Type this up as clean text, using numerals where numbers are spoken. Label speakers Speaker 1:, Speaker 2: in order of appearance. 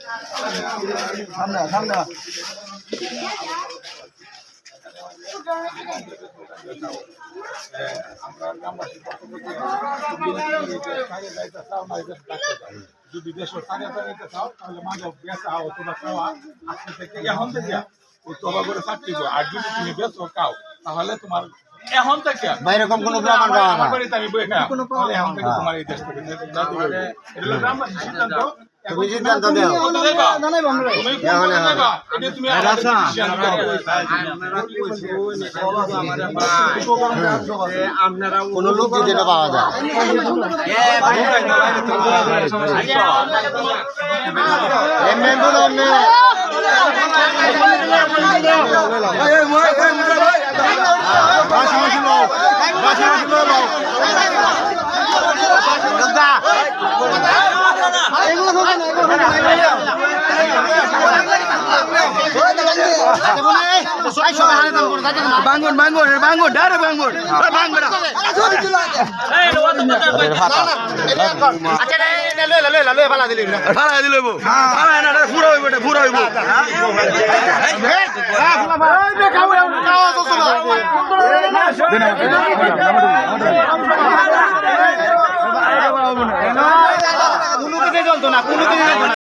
Speaker 1: সামনে সামনে
Speaker 2: যদি দেশের টাকা চাইতে চাও তাহলে মাঝে বেচা অথবা খাওয়া আজকে থেকে এখন থেকে তবা করে চাকরি করো। আর যদি তুমি বেচো খাও তাহলে তোমার এখন থেকে
Speaker 1: এরকম কোনো প্রমাণ পাওয়া
Speaker 2: আমার
Speaker 1: না।
Speaker 2: বাড়িতে আমি বই খাই তাহলে এখন থেকে তোমার এই দেশ থেকে জাতি হবে। এটা হলো গ্রামবাসীর সিদ্ধান্ত।
Speaker 1: তুমি সিদ্ধান্ত দাও।
Speaker 2: তুমি কোন জায়গা? এটা তুমি আমাদের সিদ্ধান্ত দাও।
Speaker 1: কোনো লোক যদি না পাওয়া যায় এমনি বলো এমনি
Speaker 3: ভাঙ্গন ভাঙ্গন ভাঙ্গন ডারে ভাঙ্গন ভাঙ্গন ফালা দিল ফালা না পুরো হইব এটা পুরো হইব
Speaker 1: কোনো কিছু চলতো না কোনো কিছু